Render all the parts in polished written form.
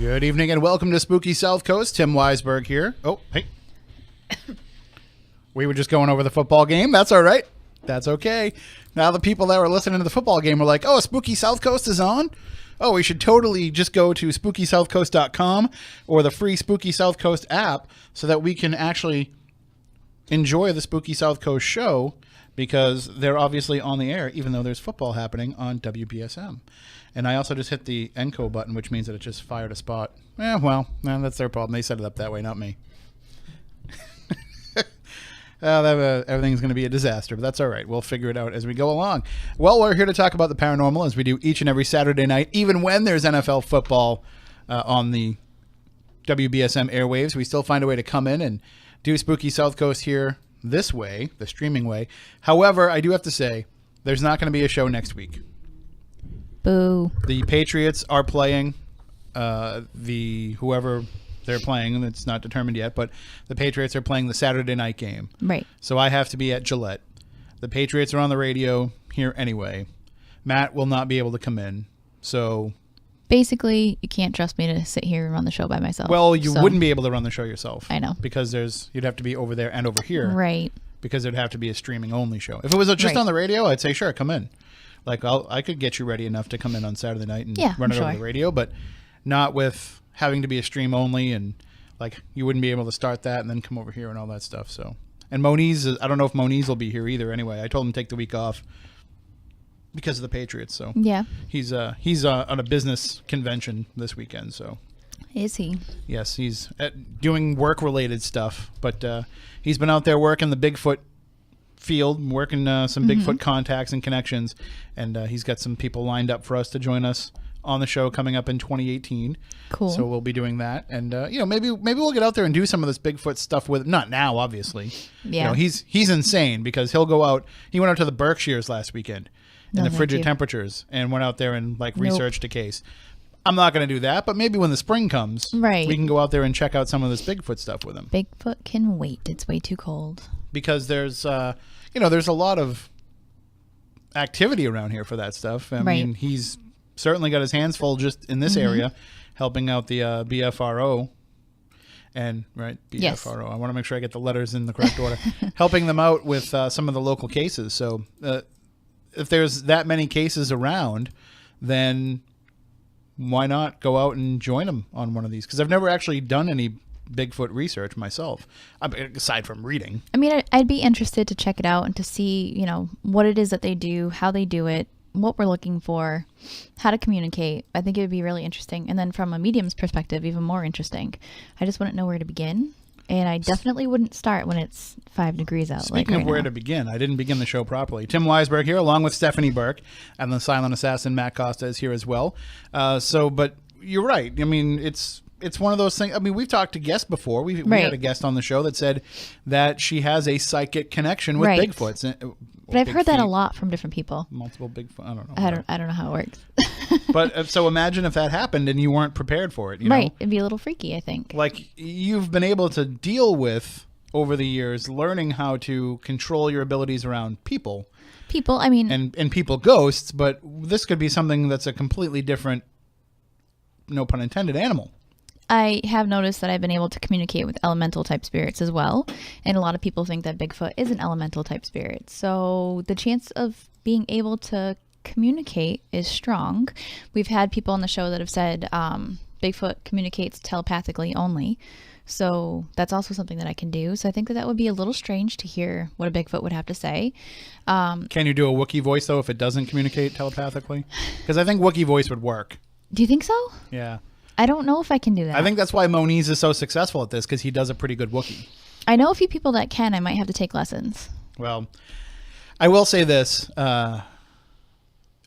Good evening and welcome to Spooky South Coast. Tim Weisberg here. Oh, hey. We were just going over the football game. That's all right. That's okay. Now the people that were listening to the football game were like, oh, Spooky South Coast is on? Oh, we should totally just go to SpookySouthCoast.com or the free Spooky South Coast app so that we can actually enjoy the Spooky South Coast show because they're obviously on the air, even though there's football happening on WBSM. And I also just hit the Enco button, which means that it just fired a spot. That's their problem. They set it up that way, not me. Everything's going to be a disaster, but that's all right. We'll figure it out as we go along. Well, we're here to talk about the paranormal as we do each and every Saturday night, even when there's NFL football on the WBSM airwaves. We still find a way to come in and do Spooky South Coast here this way, the streaming way. However, I do have to say, there's not going to be a show next week. Boo. The Patriots are playing whoever they're playing, and it's not determined yet, but the Patriots are playing the Saturday night game. Right. So I have to be at Gillette. The Patriots are on the radio here anyway. Matt will not be able to come in. So basically, you can't trust me to sit here and run the show by myself. Well, you wouldn't be able to run the show yourself. I know. Because you'd have to be over there and over here. Right. Because it'd have to be a streaming only show. If it was just on the radio, I'd say, sure, come in. Like I could get you ready enough to come in on Saturday night and run it over the radio, but not with having to be a stream only, and like you wouldn't be able to start that and then come over here and all that stuff. So, and Moniz, I don't know if Moniz will be here either. Anyway, I told him to take the week off because of the Patriots. So yeah, he's on a business convention this weekend. So is he? Yes, he's doing work related stuff, but he's been out there working the Bigfoot field, working some Bigfoot contacts and connections, and he's got some people lined up for us to join us on the show coming up in 2018. Cool. So we'll be doing that, and maybe we'll get out there and do some of this Bigfoot stuff with him. Not now, obviously. Yeah. He's insane because he'll go out. He went out to the Berkshires last weekend in the frigid temperatures and went out there and researched a case. I'm not going to do that, but maybe when the spring comes, we can go out there and check out some of this Bigfoot stuff with him. Bigfoot can wait. It's way too cold. Because there's a lot of activity around here for that stuff. I mean, he's certainly got his hands full just in this area, helping out the BFRO. And, BFRO. Yes. I want to make sure I get the letters in the correct order. Helping them out with some of the local cases. So if there's that many cases around, then why not go out and join them on one of these? Because I've never actually done any Bigfoot research myself, aside from reading. I mean, I'd be interested to check it out and to see, what it is that they do, how they do it, what we're looking for, how to communicate. I think it would be really interesting. And then from a medium's perspective, even more interesting. I just wouldn't know where to begin. And I definitely wouldn't start when it's 5 degrees out. Speaking of where to begin, I didn't begin the show properly. Tim Weisberg here, along with Stephanie Burke, and the silent assassin Matt Costa is here as well. But you're right. I mean, it's one of those things. I mean, we've talked to guests before. We had a guest on the show that said that she has a psychic connection with Bigfoots. But I've heard that a lot from different people. Multiple Bigfoot. I don't know. I don't know how it works. But so imagine if that happened and you weren't prepared for it. Right. It'd be a little freaky, I think. Like you've been able to deal with over the years, learning how to control your abilities around people. People, I mean. And people ghosts, but this could be something that's a completely different, no pun intended, animal. I have noticed that I've been able to communicate with elemental type spirits as well. And a lot of people think that Bigfoot is an elemental type spirit. So the chance of being able to communicate is strong. We've had people on the show that have said Bigfoot communicates telepathically only. So that's also something that I can do. So I think that would be a little strange to hear what a Bigfoot would have to say. Can you do a Wookiee voice, though, if it doesn't communicate telepathically? Because I think Wookiee voice would work. Do you think so? Yeah. I don't know if I can do that. I think that's why Moniz is so successful at this, because he does a pretty good Wookiee. I know a few people that can. I might have to take lessons. Well, I will say this. On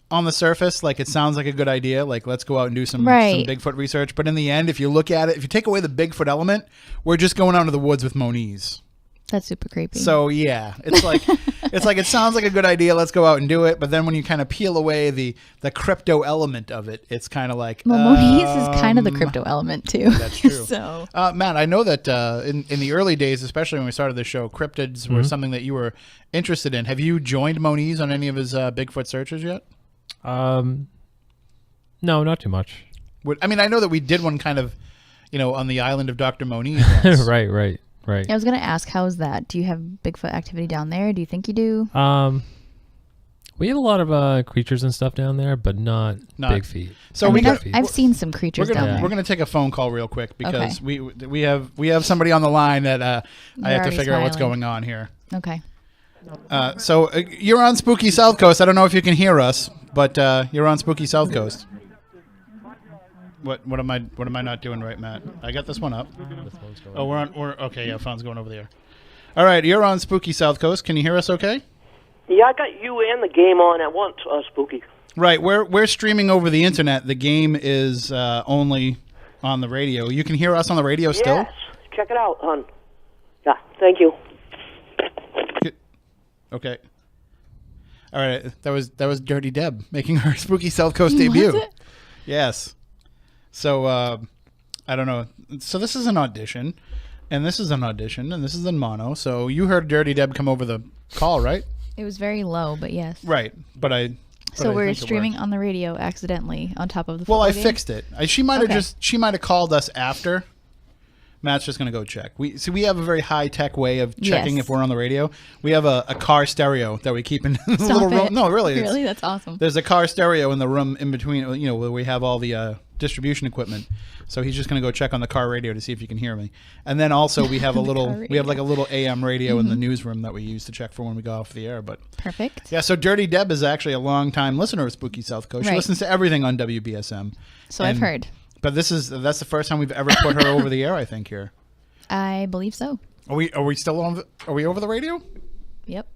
the surface, it sounds like a good idea. Let's go out and do some Bigfoot research. But in the end, if you look at it, if you take away the Bigfoot element, we're just going out into the woods with Moniz. That's super creepy. So yeah, it's like it sounds like a good idea. Let's go out and do it. But then when you kind of peel away the crypto element of it, it's kind of like Moniz is kind of the crypto element too. That's true. So Matt, I know that in the early days, especially when we started the show, cryptids were something that you were interested in. Have you joined Moniz on any of his Bigfoot searches yet? No, not too much. I mean, I know that we did one kind of, on the island of Dr. Moniz. Right. I was going to ask, how is that? Do you have Bigfoot activity down there? Do you think you do? We have a lot of creatures and stuff down there, but not big feet. So I've seen some creatures down there. We're going to take a phone call real quick because we have somebody on the line that I have to figure out what's going on here. Okay. So you're on Spooky South Coast. I don't know if you can hear us, but you're on Spooky South Coast. What am I not doing right, Matt? I got this one up. We're okay. Yeah, phone's going over there. All right, you're on Spooky South Coast. Can you hear us? Okay. Yeah, I got you and the game on at once, Spooky. Right, we're streaming over the internet. The game is only on the radio. You can hear us on the radio still? Yes, check it out, hon. Yeah, thank you. Okay. All right, that was Dirty Deb making her Spooky South Coast debut. Was it? Yes. So I don't know. So this is an audition, and this is an audition, and this is in mono. So you heard Dirty Deb come over the call, right? It was very low, but yes. Right, but So we're streaming on the radio accidentally on top of the. Well, I game? fixed it. She might have called us after. Matt's just gonna go check. We have a very high tech way of checking if we're on the radio. We have a car stereo that we keep in the little room. No, really, really, that's awesome. There's a car stereo in the room in between. Where we have all the distribution equipment. So he's just gonna go check on the car radio to see if he can hear me. And then also we have a little AM radio in the newsroom that we use to check for when we go off the air. But perfect. Yeah. So Dirty Deb is actually a long-time listener of Spooky South Coast. She listens to everything on WBSM. So I've heard. But that's the first time we've ever put her over the air, I think, here. I believe so. Are we still on? Are we over the radio? Yep.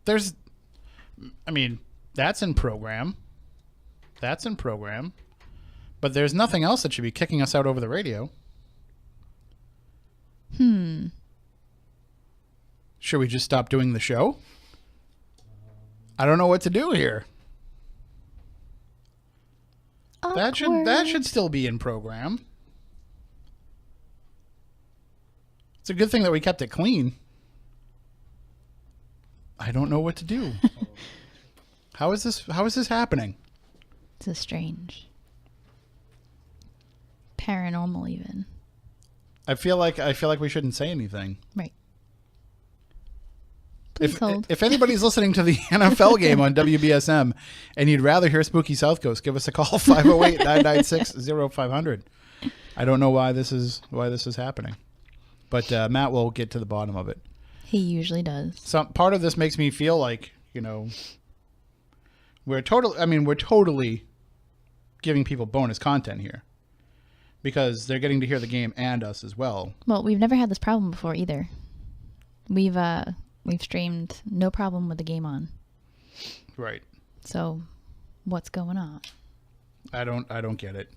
That's in program. But there's nothing else that should be kicking us out over the radio. Should we just stop doing the show? I don't know what to do here. Awkward. That should still be in program. It's a good thing that we kept it clean. I don't know what to do. How is this happening? It's a strange. Paranormal even. I feel like we shouldn't say anything. Right. Please hold. If anybody's listening to the NFL game on WBSM and you'd rather hear Spooky South Coast, give us a call 508-996-0500. I don't know why this is happening. But Matt will get to the bottom of it. He usually does. So part of this makes me feel like, we're totally giving people bonus content here because they're getting to hear the game and us as well. Well, we've never had this problem before either. We've streamed no problem with the game on. Right. So what's going on? I don't get it.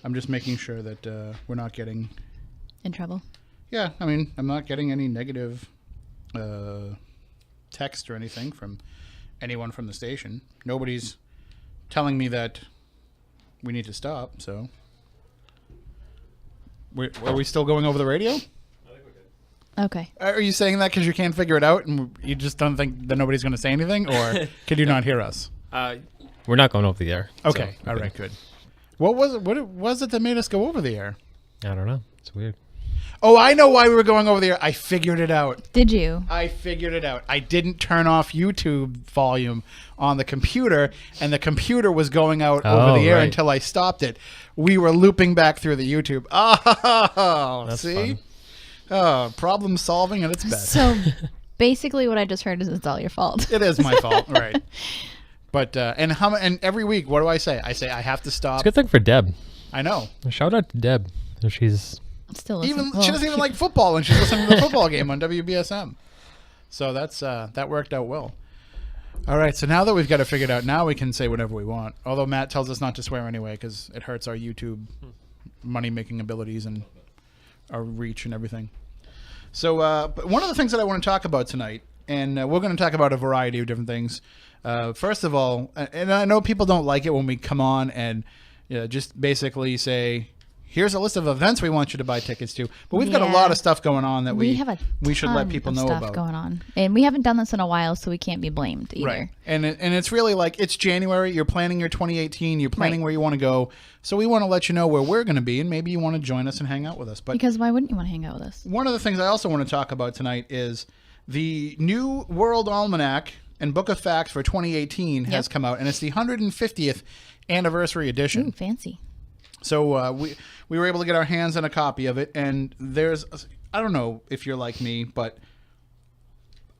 I'm just making sure that we're not getting in trouble. Yeah, I'm not getting any negative text or anything from anyone from the station. Nobody's telling me that we need to stop, so. Are we still going over the radio? I think we're good. Okay. Are you saying that because you can't figure it out and you just don't think that nobody's going to say anything, or could you not hear us? We're not going over the air. Okay, so, all right, good. What was it that made us go over the air? I don't know. It's weird. Oh, I know why we were going over the air. I figured it out. Did you? I figured it out. I didn't turn off YouTube volume on the computer, and the computer was going out over the air until I stopped it. We were looping back through the YouTube. Oh, that's see? Fun. Oh, problem solving at its best. So basically what I just heard is it's all your fault. It is my fault, right. But, and every week, what do I say? I say I have to stop. It's a good thing for Deb. I know. Shout out to Deb. She's... Still she doesn't even like football, and she's listening to the football game on WBSM. So that's that worked out well. All right, so now that we've got it figured out, now we can say whatever we want. Although Matt tells us not to swear anyway because it hurts our YouTube money-making abilities and our reach and everything. So but one of the things that I want to talk about tonight, and we're going to talk about a variety of different things. First of all, and I know people don't like it when we come on and just basically say, here's a list of events we want you to buy tickets to. But we've got a lot of stuff going on that we should let people know about. Going on, and we haven't done this in a while, so we can't be blamed either. Right, and it's really like it's January. You're planning your 2018. You're planning where you want to go. So we want to let you know where we're going to be, and maybe you want to join us and hang out with us. But because why wouldn't you want to hang out with us? One of the things I also want to talk about tonight is the new World Almanac and Book of Facts for 2018 has come out, and it's the 150th anniversary edition. Ooh, fancy. So we were able to get our hands on a copy of it, and I don't know if you're like me, but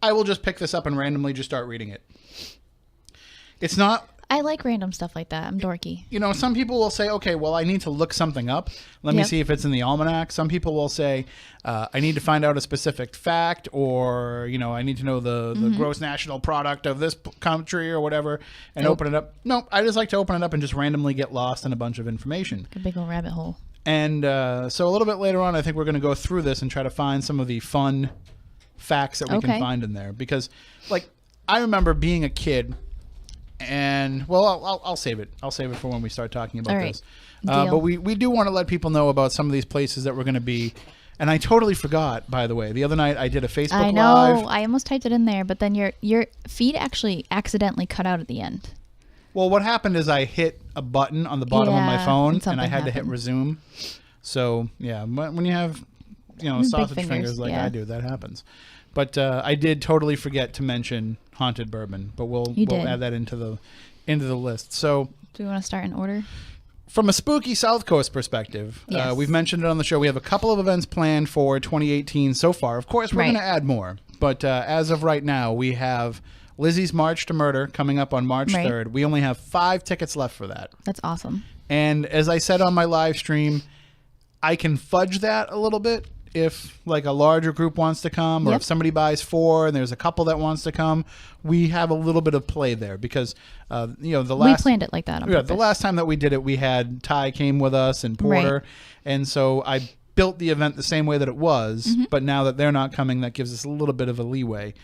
I will just pick this up and randomly just start reading it. It's not... I like random stuff like that. I'm dorky. You know, some people will say, okay, well, I need to look something up. Let me see if it's in the almanac. Some people will say, I need to find out a specific fact, or, you know, I need to know the gross national product of this country or whatever, and open it up. No, I just like to open it up and just randomly get lost in a bunch of information. Like a big old rabbit hole. And so a little bit later on, I think we're going to go through this and try to find some of the fun facts that we can find in there. Because, like, I remember being a kid... And well, I'll save it. I'll save it for when we start talking about this. But we do want to let people know about some of these places that we're going to be. And I totally forgot, by the way. The other night I did a Facebook Live. I know. I almost typed it in there, but then your feed actually accidentally cut out at the end. Well, what happened is I hit a button on the bottom of my phone, and I had to hit resume. So yeah, when you have sausage fingers like I do, that happens. But I did totally forget to mention Haunted Bourbon, but we'll add that into the list. So, do we want to start in order? From a spooky South Coast perspective, we've mentioned it on the show. We have a couple of events planned for 2018 so far. Of course, we're going to add more, but as of right now, we have Lizzie's March to Murder coming up on March 3rd. We only have 5 tickets left for that. That's awesome. And as I said on my live stream, I can fudge that a little bit. If like a larger group wants to come, or if somebody buys 4 and there's a couple that wants to come, we have a little bit of play there because we planned it like that. The last time that we did it, we had Ty came with us and Porter, and so I built the event the same way that it was. But now that they're not coming, that gives us a little bit of a leeway.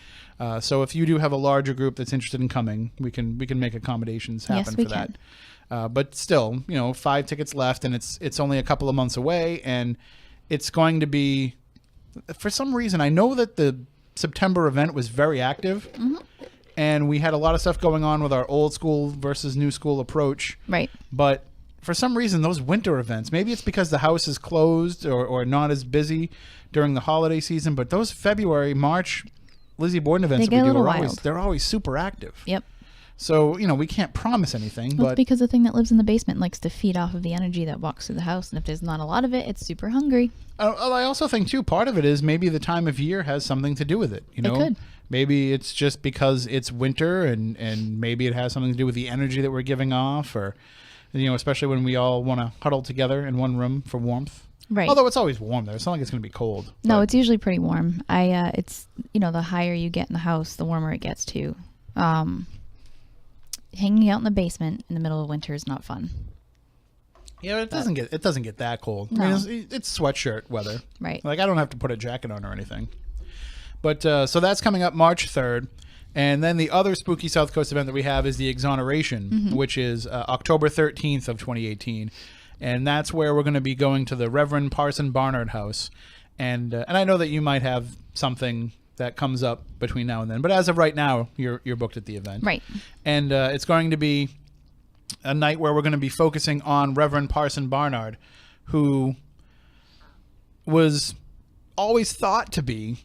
So if you do have a larger group that's interested in coming, we can make accommodations happen for that. But still, 5 tickets left, and it's only a couple of months away, and it's going to be, for some reason, I know that the September event was very active, and we had a lot of stuff going on with our old school versus new school approach. Right. But for some reason, those winter events, maybe it's because the house is closed or not as busy during the holiday season, but those February, March Lizzie Borden events that we do they're always super active. Yep. So, we can't promise anything. Well, it's because the thing that lives in the basement likes to feed off of the energy that walks through the house. And if there's not a lot of it, it's super hungry. I also think, too, part of it is maybe the time of year has something to do with it. It could. Maybe it's just because it's winter and maybe it has something to do with the energy that we're giving off, or, especially when we all want to huddle together in one room for warmth. Right. Although it's always warm there. It's not like it's going to be cold. No, it's usually pretty warm. It's, the higher you get in the house, the warmer it gets, too. Hanging out in the basement in the middle of winter is not fun. Yeah, but it doesn't get that cold. No. I mean, it's sweatshirt weather. Right. Like I don't have to put a jacket on or anything. But so that's coming up March 3rd, and then the other spooky South Coast event that we have is the Exoneration, which is October 13th of 2018, and that's where we're going to be going to the Reverend Parson Barnard House, and I know that you might have something that comes up between now and then. But as of right now, you're booked at the event. Right. And it's going to be a night where we're going to be focusing on Reverend Parson Barnard, who was always thought to be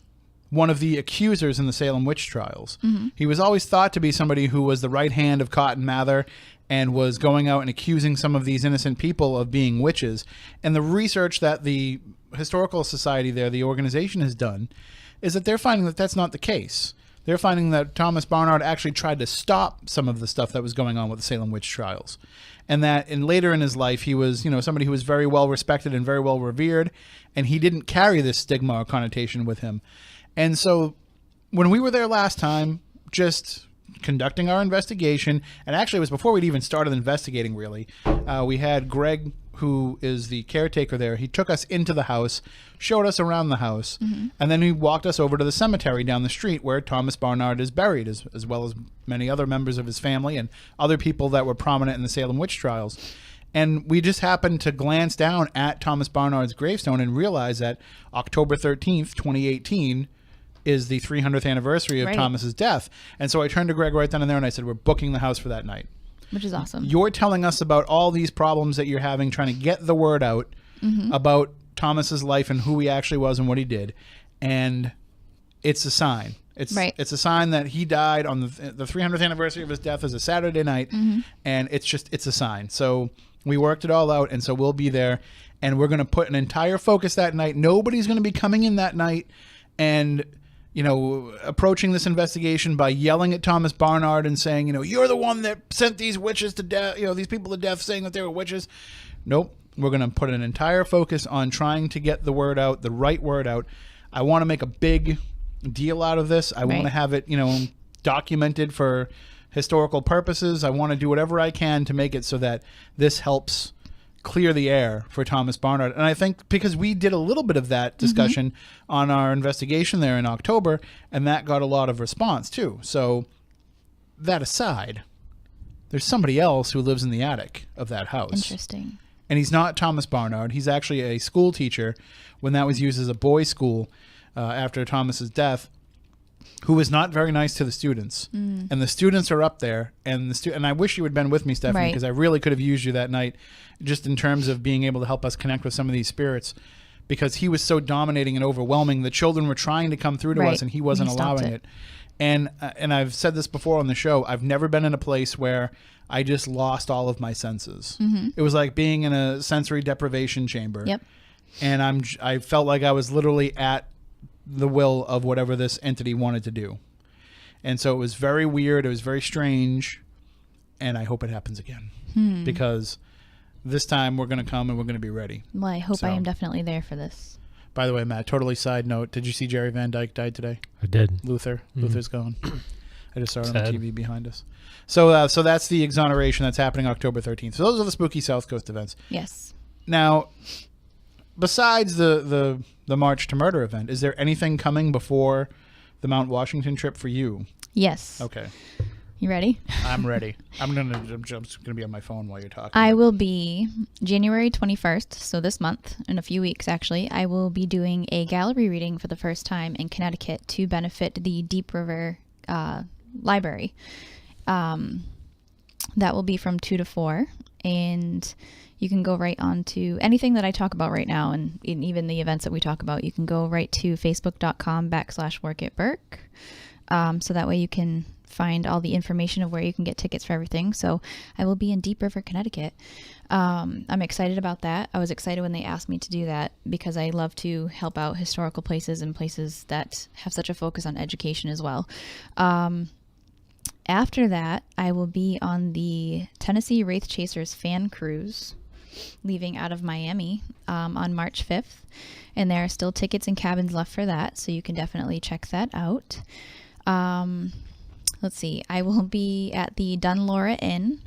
one of the accusers in the Salem witch trials. He was always thought to be somebody who was the right hand of Cotton Mather and was going out and accusing some of these innocent people of being witches. And the research that the Historical Society there, the organization, has done is that they're finding that that's not the case. They're finding that Thomas Barnard actually tried to stop some of the stuff that was going on with the Salem witch trials. And that later in his life, he was, somebody who was very well respected and very well revered, and he didn't carry this stigma or connotation with him. And so when we were there last time, just conducting our investigation, and actually it was before we'd even started investigating, really, we had Greg, who is the caretaker there. He took us into the house, showed us around the house, and then he walked us over to the cemetery down the street where Thomas Barnard is buried, as well as many other members of his family and other people that were prominent in the Salem witch trials. And we just happened to glance down at Thomas Barnard's gravestone and realize that October 13th, 2018 is the 300th anniversary of Thomas's death. And so I turned to Greg right then and there and I said, we're booking the house for that night. Which is awesome. You're telling us about all these problems that you're having, trying to get the word out about Thomas's life and who he actually was and what he did. And it's a sign. It's a sign that he died on the 300th anniversary of his death is a Saturday night. And it's a sign. So we worked it all out. And so we'll be there and we're going to put an entire focus that night. Nobody's going to be coming in that night and, you know, approaching this investigation by yelling at Thomas Barnard and saying, you know, you're the one that sent these witches to death, you know, these people to death saying that they were witches. Nope. We're going to put an entire focus on trying to get the word out, the right word out. I want to make a big deal out of this. I want to have it, you know, documented for historical purposes. I want to do whatever I can to make it so that this helps clear the air for Thomas Barnard. And I think because we did a little bit of that discussion on our investigation there in October, and that got a lot of response too. So that aside, there's somebody else who lives in the attic of that house. Interesting. And he's not Thomas Barnard. He's actually a school teacher when that was used as a boys' school after Thomas's death, who was not very nice to the students. And the students are up there, and and I wish you had been with me, Stephanie, because I really could have used you that night just in terms of being able to help us connect with some of these spirits, because he was so dominating and overwhelming. The children were trying to come through to us, and he wasn't allowing it. And I've said this before on the show, I've never been in a place where I just lost all of my senses. It was like being in a sensory deprivation chamber. And I felt like I was literally at the will of whatever this entity wanted to do. And so it was very weird. It was very strange. And I hope it happens again. Because this time we're going to come and we're going to be ready. Well, I hope I am definitely there for this. By the way, Matt, totally side note. Did you see Jerry Van Dyke died today? I did. Luther's gone. I just saw it on the TV behind us. So that's the exoneration that's happening October 13th. So those are the spooky South Coast events. Yes. Now, besides the March to Murder event, is there anything coming before the Mount Washington trip for you? Yes. Okay. You ready? I'm ready. I'm just gonna be on my phone while you're talking. I will be January 21st, so this month, in a few weeks actually, I will be doing a gallery reading for the first time in Connecticut to benefit the Deep River Library. That will be from 2 to 4, and you can go right on to anything that I talk about right now, and even the events that we talk about. You can go right to facebook.com/workitburke. So that way you can find all the information of where you can get tickets for everything. So I will be in Deep River, Connecticut. I'm excited about that. I was excited when they asked me to do that because I love to help out historical places and places that have such a focus on education as well. After that, I will be on the Tennessee Wraith Chasers fan cruise, leaving out of Miami on March 5th. And there are still tickets and cabins left for that, so you can definitely check that out. Let's see. I will be at the Dunlaura Inn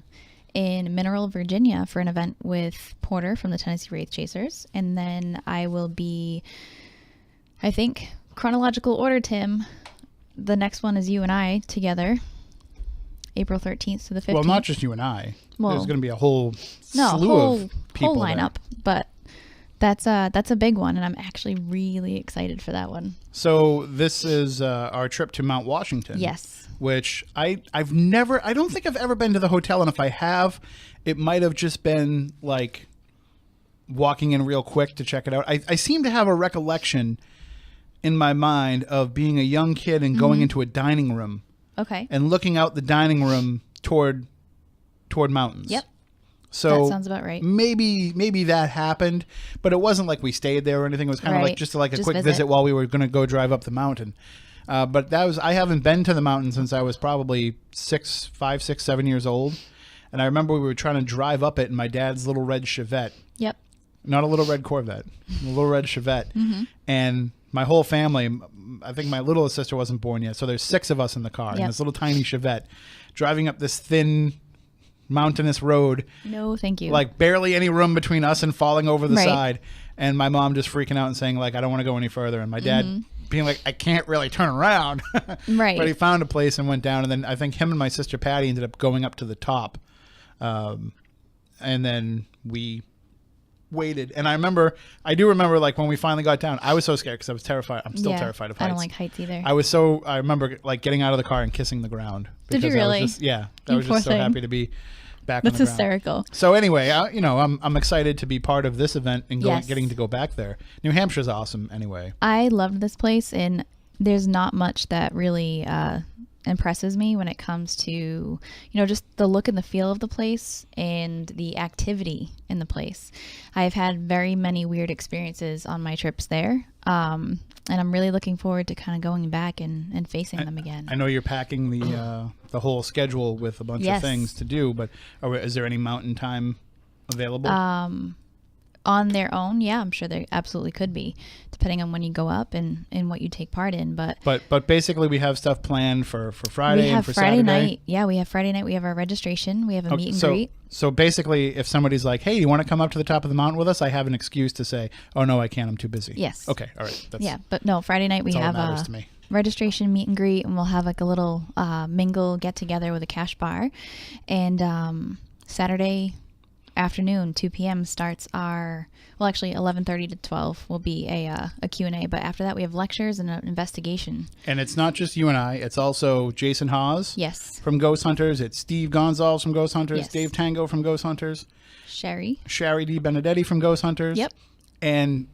in Mineral, Virginia for an event with Porter from the Tennessee Wraith Chasers. And then I will be, I think, chronological order, Tim. The next one is you and I together. April 13th to the 15th. Well, not just you and I. Well, there's going to be a whole slew of people whole lineup, but that's a big one, and I'm actually really excited for that one. So this is our trip to Mount Washington. Yes. Which I don't think I've ever been to the hotel, and if I have, it might have just been like walking in real quick to check it out. I seem to have a recollection in my mind of being a young kid and going into a dining room. Okay. And looking out the dining room toward mountains. Yep. So that sounds about right. Maybe that happened, but it wasn't like we stayed there or anything. It was kind of like just a quick visit while we were going to go drive up the mountain. But I haven't been to the mountain since I was probably 5, 6, 7 years old. And I remember we were trying to drive up it in my dad's little red Chevette. Yep. Not a little red Corvette, a little red Chevette. And my whole family, I think my littlest sister wasn't born yet, so there's 6 of us in the car in this little tiny Chevette, driving up this thin, mountainous road. No, thank you. Like barely any room between us and falling over the side. And my mom just freaking out and saying, like, I don't want to go any further. And my dad being like, I can't really turn around. Right. But he found a place and went down. And then I think him and my sister Patty ended up going up to the top. and then we waited. And I do remember like when we finally got down, I was so scared because I was terrified. I'm still terrified of heights. I don't like heights either. I remember like getting out of the car and kissing the ground. Did you really? I was just so happy to be back on the ground. That's hysterical. So anyway, I'm excited to be part of this event and getting to go back there. New Hampshire's awesome anyway. I loved this place, and there's not much that really impresses me when it comes to just the look and the feel of the place and the activity in the place. I've had very many weird experiences on my trips there, and I'm really looking forward to kind of going back and facing them again. I know you're packing the whole schedule with a bunch of things to do, but is there any mountain time available? On their own, yeah, I'm sure there absolutely could be, depending on when you go up and what you take part in. But basically, we have stuff planned for Friday and for Friday Saturday. night. Yeah, we have Friday night. We have our registration. We have a meet and greet. So basically, if somebody's like, "Hey, you want to come up to the top of the mountain with us?" I have an excuse to say, "Oh no, I can't. I'm too busy." Yes. Okay. All right. But no, Friday night we have a registration meet and greet, and we'll have like a little mingle get together with a cash bar, and Saturday afternoon 2 p.m. starts our, well, actually 11:30 to 12 will be a Q&A, but after that we have lectures and an investigation. And it's not just you and I, it's also Jason Hawes from Ghost Hunters, it's Steve Gonzalez from Ghost Hunters, Dave Tango from Ghost Hunters, Sherry D. Benedetti from Ghost Hunters. Yep. And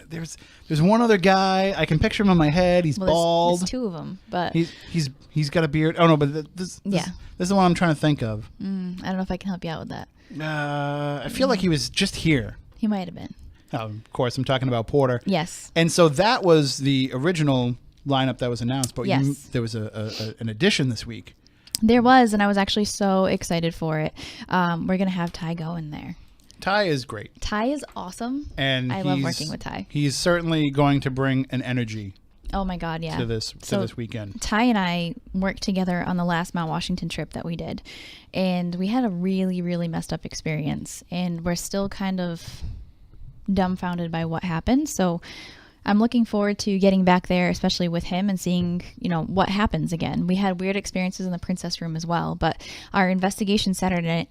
there's one other guy, I can picture him in my head. He's bald. There's two of them, but he's got a beard. Oh no, but this is the one I'm trying to think of. I don't know if I can help you out with that. I feel like he was just here. He might have been. Of course, I'm talking about Porter. Yes. And so that was the original lineup that was announced, but there was an addition this week. There was, and I was actually so excited for it. We're going to have Ty go in there. Ty is great. Ty is awesome. And I love working with Ty. He's certainly going to bring an energy. Oh my God, yeah. To this weekend. Ty and I worked together on the last Mount Washington trip that we did, and we had a really, really messed up experience, and we're still kind of dumbfounded by what happened. So I'm looking forward to getting back there, especially with him, and seeing, what happens again. We had weird experiences in the Princess Room as well, but our investigation Saturday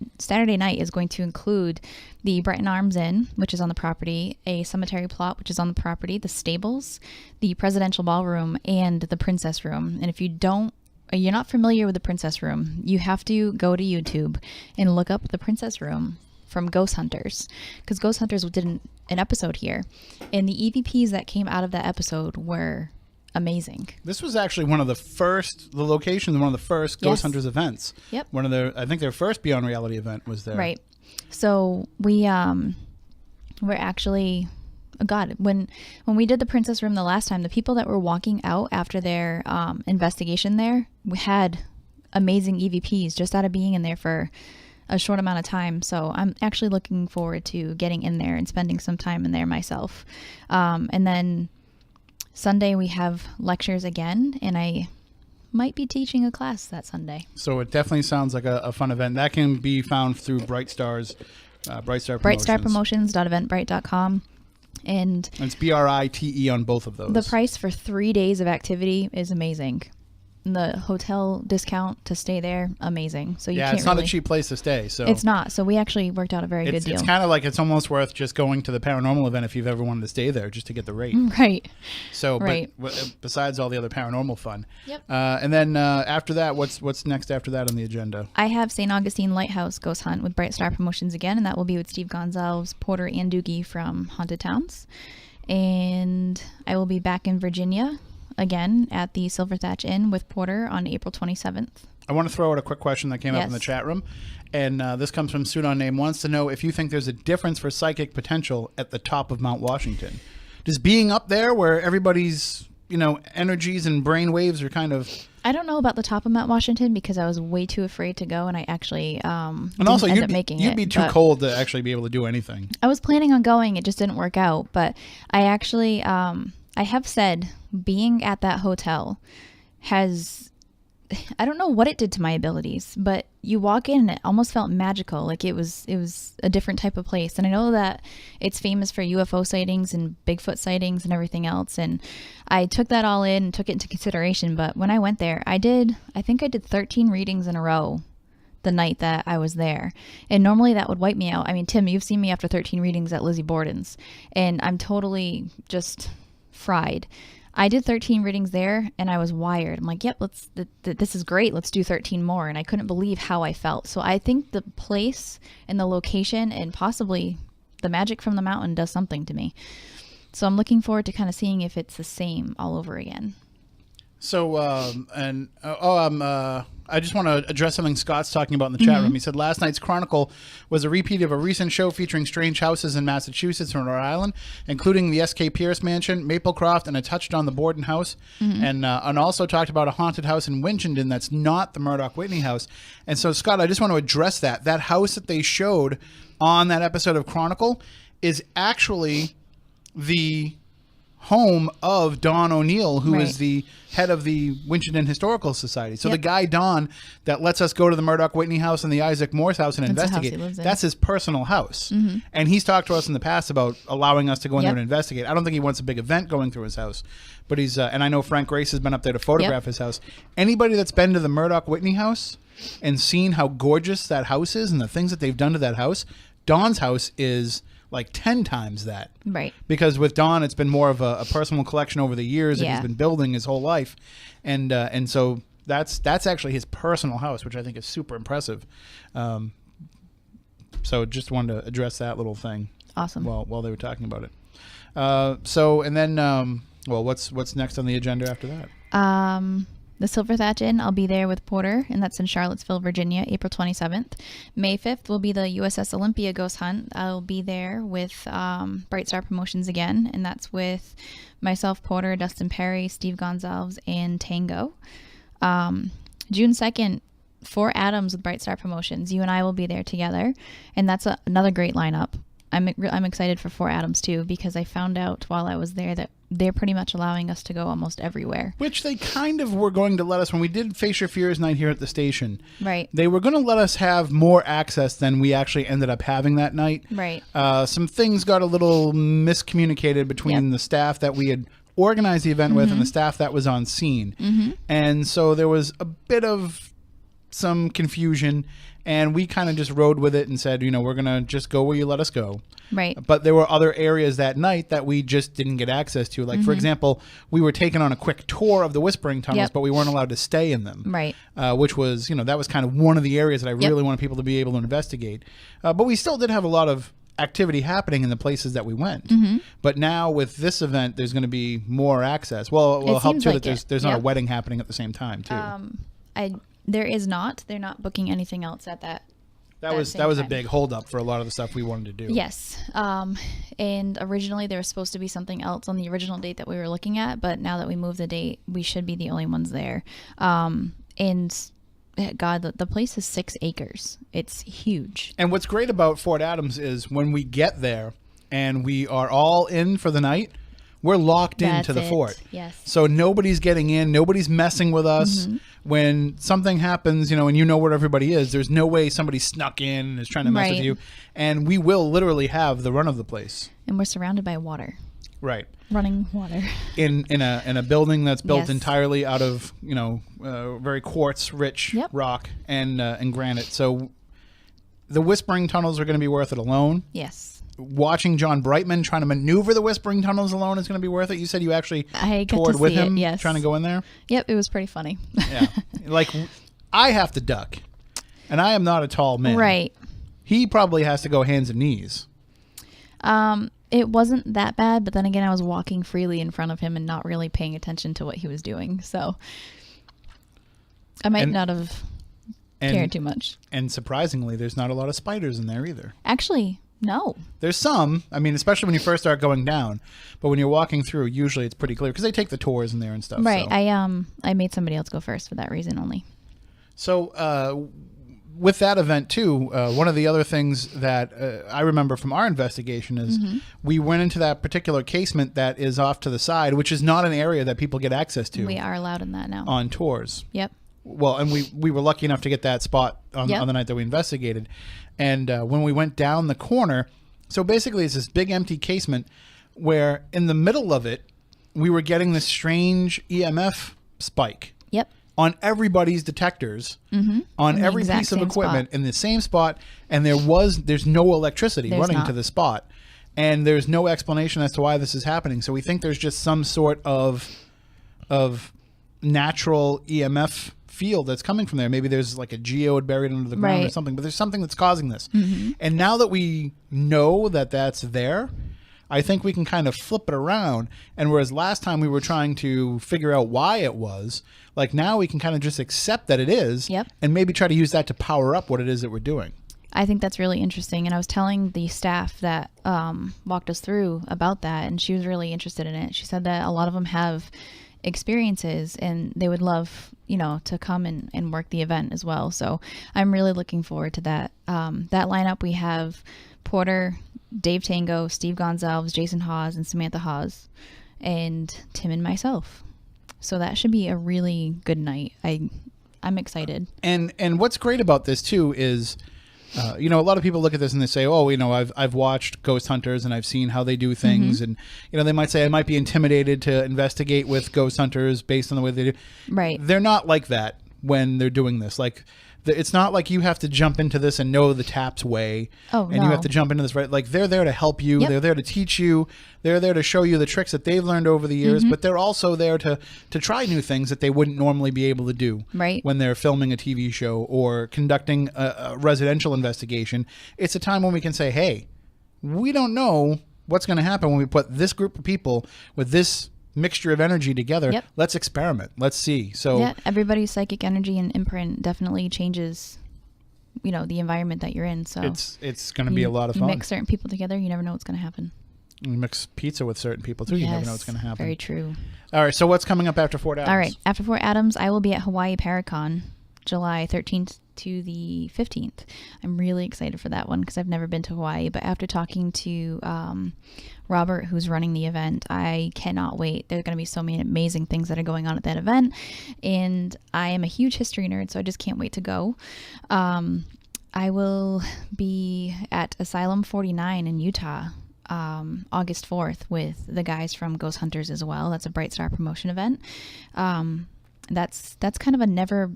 night is going to include the Brighton Arms Inn, which is on the property, a cemetery plot, which is on the property, the stables, the presidential ballroom, and the Princess Room. And if you're not familiar with the Princess Room, you have to go to YouTube and look up the Princess Room from Ghost Hunters, because Ghost Hunters did an episode here, and the EVPs that came out of that episode were amazing. This was actually one of the first Ghost Hunters events. Yep. I think their first Beyond Reality event was there. Right. So we're actually, when we did the Princess Room the last time, the people that were walking out after their investigation there, we had amazing EVPs just out of being in there for a short amount of time. So I'm actually looking forward to getting in there and spending some time in there myself. And then Sunday we have lectures again, and I might be teaching a class that Sunday. So it definitely sounds like a fun event. That can be found through Brightstar Promotions. Brightstarpromotions.eventbrite.com. And it's BRITE on both of those. The price for 3 days of activity is amazing. The hotel discount to stay there, amazing. So it's not a cheap place to stay. So it's not. So we actually worked out a very good deal. It's kind of like it's almost worth just going to the paranormal event if you've ever wanted to stay there, just to get the rate. Right. So, but besides all the other paranormal fun. Yep. And then after that, what's next after that on the agenda? I have St. Augustine Lighthouse Ghost Hunt with Bright Star Promotions again, and that will be with Steve Gonzalez, Porter, and Doogie from Haunted Towns. And I will be back in Virginia again at the Silver Thatch Inn with Porter on April 27th. I want to throw out a quick question that came up in the chat room. And this comes from Pseudo Name, wants to know if you think there's a difference for psychic potential at the top of Mount Washington. Does being up there where everybody's, energies and brain waves are kind of... I don't know about the top of Mount Washington because I was way too afraid to go, and I actually and also you'd be too cold to actually be able to do anything. I was planning on going. It just didn't work out. But I actually... I have said being at that hotel has, I don't know what it did to my abilities, but you walk in and it almost felt magical. Like it was a different type of place. And I know that it's famous for UFO sightings and Bigfoot sightings and everything else. And I took that all in and took it into consideration. But when I went there, I think I did 13 readings in a row the night that I was there. And normally that would wipe me out. I mean, Tim, you've seen me after 13 readings at Lizzie Borden's, and I'm totally just fried. I did 13 readings there and I was wired. I'm like, yep, this is great. Let's do 13 more. And I couldn't believe how I felt. So I think the place and the location and possibly the magic from the mountain does something to me. So I'm looking forward to kind of seeing if it's the same all over again. So, I just want to address something Scott's talking about in the chat room. He said last night's Chronicle was a repeat of a recent show featuring strange houses in Massachusetts and Rhode Island, including the S.K. Pierce Mansion, Maplecroft, and it touched on the Borden House, and also talked about a haunted house in Winchendon that's not the Murdoch Whitney house. And so, Scott, I just want to address that. That house that they showed on that episode of Chronicle is actually the home of Don O'Neill, who is the head of the Winchendon Historical Society. So the guy, Don, that lets us go to the Murdoch Whitney house and the Isaac Morse house and investigate, that's his personal house. And he's talked to us in the past about allowing us to go in there and investigate. I don't think he wants a big event going through his house, but he's, and I know Frank Grace has been up there to photograph his house. Anybody that's been to the Murdoch Whitney house and seen how gorgeous that house is and the things that they've done to that house, Don's house is like 10 times that. Right. Because with Don, it's been more of a personal collection over the years that he's been building his whole life. And so that's actually his personal house, which I think is super impressive. So just wanted to address that little thing. Awesome. While they were talking about it. So, and then, what's next on the agenda after that? The Silver Thatch Inn, I'll be there with Porter, and that's in Charlottesville, Virginia, April 27th. May 5th will be the USS Olympia Ghost Hunt. I'll be there with Bright Star Promotions again, and that's with myself, Porter, Dustin Perry, Steve Gonzalez, and Tango. June 2nd, 4 Adams with Bright Star Promotions. You and I will be there together, and that's another great lineup. I'm excited for 4 Adams too, because I found out while I was there that they're pretty much allowing us to go almost everywhere. Which they kind of were going to let us when we did Face Your Fears night here at the station. Right. They were going to let us have more access than we actually ended up having that night. Right. Some things got a little miscommunicated between the staff that we had organized the event with and the staff that was on scene. And so there was a bit of some confusion, and we kind of just rode with it and said, we're going to just go where you let us go. Right. But there were other areas that night that we just didn't get access to. Like, for example, we were taken on a quick tour of the Whispering Tunnels, but we weren't allowed to stay in them. Right. Which was, that was kind of one of the areas that I really wanted people to be able to investigate. But we still did have a lot of activity happening in the places that we went. But now with this event, there's going to be more access. Well, it'll help too that there's not a wedding happening at the same time too. There is not. They're not booking anything else at that. That was a big holdup for a lot of the stuff we wanted to do. Yes. And originally there was supposed to be something else on the original date that we were looking at, but now that we moved the date, we should be the only ones there. And God, the place is 6 acres. It's huge. And what's great about Fort Adams is when we get there and we are all in for the night, we're locked into the fort. Yes. So nobody's getting in. Nobody's messing with us. When something happens, and you know where everybody is, there's no way somebody snuck in and is trying to mess with you. And we will literally have the run of the place. And we're surrounded by water. Right. Running water. In a building that's built entirely out of, very quartz-rich rock and granite. So the Whispering Tunnels are going to be worth it alone. Yes. Watching John Brightman trying to maneuver the Whispering Tunnels alone is going to be worth it. You said you actually toured with him, trying to go in there? Yep, it was pretty funny. Yeah. Like, I have to duck, and I am not a tall man. Right. He probably has to go hands and knees. It wasn't that bad, but then again, I was walking freely in front of him and not really paying attention to what he was doing. So I might not have cared too much. And surprisingly, there's not a lot of spiders in there either. Actually, no. There's some. I mean, especially when you first start going down. But when you're walking through, usually it's pretty clear because they take the tours in there and stuff. Right. So. I made somebody else go first for that reason only. So with that event too, one of the other things that I remember from our investigation is we went into that particular casement that is off to the side, which is not an area that people get access to. We are allowed in that now. On tours. Yep. Well, and we were lucky enough to get that spot on the night that we investigated. And when we went down the corner, so basically it's this big empty casement where in the middle of it, we were getting this strange EMF spike. Yep. on everybody's detectors, on in every piece of equipment in the same spot, and there's no electricity running to the spot, and there's no explanation as to why this is happening. So we think there's just some sort of natural EMF field that's coming from there. Maybe there's like a geode buried under the ground or something, but there's something that's causing this. And now that we know that that's there, I think we can kind of flip it around. And whereas last time we were trying to figure out why it was, like now we can kind of just accept that it is and maybe try to use that to power up what it is that we're doing. I think that's really interesting. And I was telling the staff that walked us through about that, and she was really interested in it. She said that a lot of them have experiences and they would love, to come and work the event as well. So I'm really looking forward to that. That lineup, we have Porter, Dave Tango, Steve Gonzalez, Jason Hawes, and Samantha Hawes, and Tim and myself. So that should be a really good night. I'm excited. And what's great about this too is, a lot of people look at this and they say, oh, I've watched Ghost Hunters and I've seen how they do things. And, they might say I might be intimidated to investigate with Ghost Hunters based on the way they do. Right. They're not like that when they're doing this. Like, it's not like you have to jump into this and know the TAPS way. You have to jump into this, right? Like, they're there to help you. They're there to teach you. They're there to show you the tricks that they've learned over the years, but they're also there to try new things that they wouldn't normally be able to do when they're filming a TV show or conducting a residential investigation. It's a time when we can say, hey, we don't know what's going to happen when we put this group of people with this mixture of energy together. Let's experiment. Let's see. So everybody's psychic energy and imprint definitely changes, the environment that you're in. So it's going to be a lot of fun. You mix certain people together, you never know what's going to happen. You mix pizza with certain people too. You never know what's going to happen. Very true. All right. So what's coming up after Fort Adams? All right. After Fort Adams, I will be at Hawaii Paracon, July 13th to the 15th. I'm really excited for that one because I've never been to Hawaii. But after talking to Robert, who's running the event, I cannot wait. There are going to be so many amazing things that are going on at that event. And I am a huge history nerd, so I just can't wait to go. I will be at Asylum 49 in Utah August 4th with the guys from Ghost Hunters as well. That's a Bright Star promotion event. That's kind of a never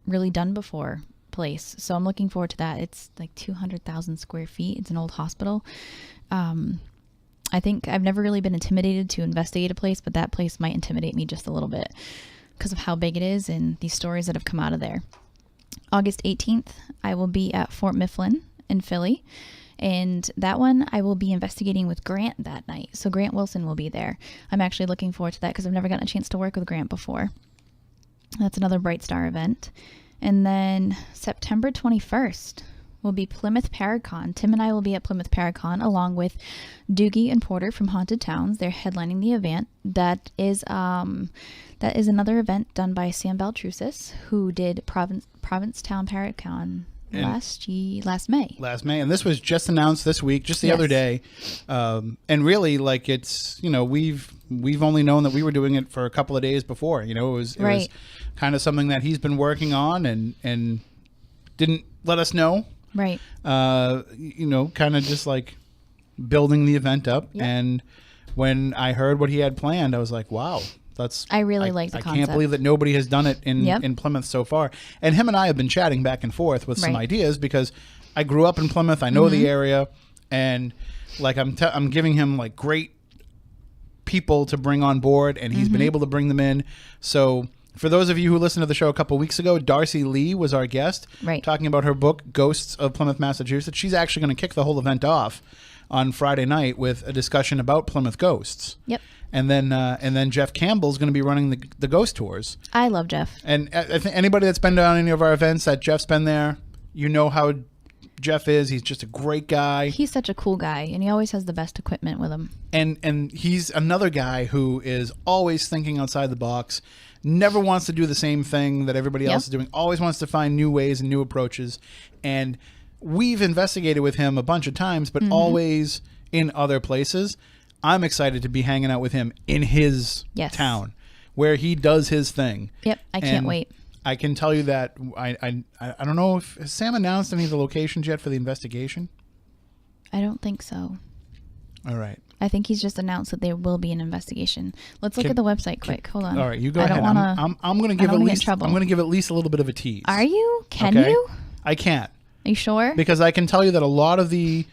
really done before place. So I'm looking forward to that. It's like 200,000 square feet. It's an old hospital. I think I've never really been intimidated to investigate a place, but that place might intimidate me just a little bit because of how big it is and these stories that have come out of there. August 18th, I will be at Fort Mifflin in Philly. And that one, I will be investigating with Grant that night. So Grant Wilson will be there. I'm actually looking forward to that because I've never gotten a chance to work with Grant before. That's another Bright Star event. And then September 21st will be Plymouth Paracon. Tim and I will be at Plymouth Paracon along with Doogie and Porter from Haunted Towns. They're headlining the event. That is another event done by Sam Baltrusis, who did Provincetown Paracon last May. And this was just announced this week, just the other day. And really, like, it's, we've only known that we were doing it for a couple of days before. It was kind of something that he's been working on and didn't let us know. Right. Kind of just like building the event up. Yep. And when I heard what he had planned, I was like, wow. I really like the concept. I can't believe that nobody has done it in Plymouth so far. And him and I have been chatting back and forth with some ideas because I grew up in Plymouth. I know the area, and like I'm giving him like great people to bring on board, and he's been able to bring them in. So for those of you who listened to the show a couple weeks ago, Darcy Lee was our guest, talking about her book Ghosts of Plymouth, Massachusetts. She's actually going to kick the whole event off on Friday night with a discussion about Plymouth ghosts. Yep. And then Jeff Campbell's going to be running the ghost tours. I love Jeff. And I think anybody that's been down any of our events that Jeff's been there, how Jeff is. He's just a great guy. He's such a cool guy, and he always has the best equipment with him. And he's another guy who is always thinking outside the box, never wants to do the same thing that everybody else is doing, always wants to find new ways and new approaches. And we've investigated with him a bunch of times, but always in other places. I'm excited to be hanging out with him in his town where he does his thing. Yep, I can't wait. I can tell you that I don't know if has Sam announced any of the locations yet for the investigation? I don't think so. All right. I think he's just announced that there will be an investigation. Let's look at the website quick. Hold on. All right, you go ahead. I'm going to give at least a little bit of a tease. Are you? Can you? I can't. Are you sure? Because I can tell you that a lot of the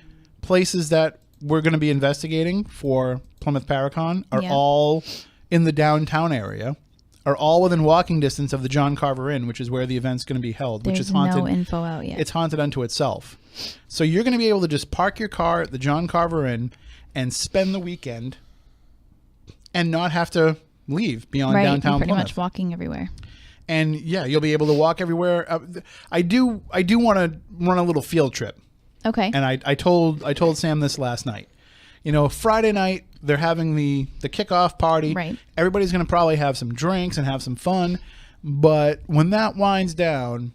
places that we're going to be investigating for Plymouth Paracon are all in the downtown area, are all within walking distance of the John Carver Inn, which is where the event's going to be held, which is haunted. No info out yet. It's haunted unto itself. So you're going to be able to just park your car at the John Carver Inn and spend the weekend and not have to leave beyond downtown pretty Plymouth. Much walking everywhere. And yeah, you'll be able to walk everywhere. I do want to run a little field trip. Okay. And I told Sam this last night. You know, Friday night they're having the kickoff party. Right. Everybody's going to probably have some drinks and have some fun. But when that winds down,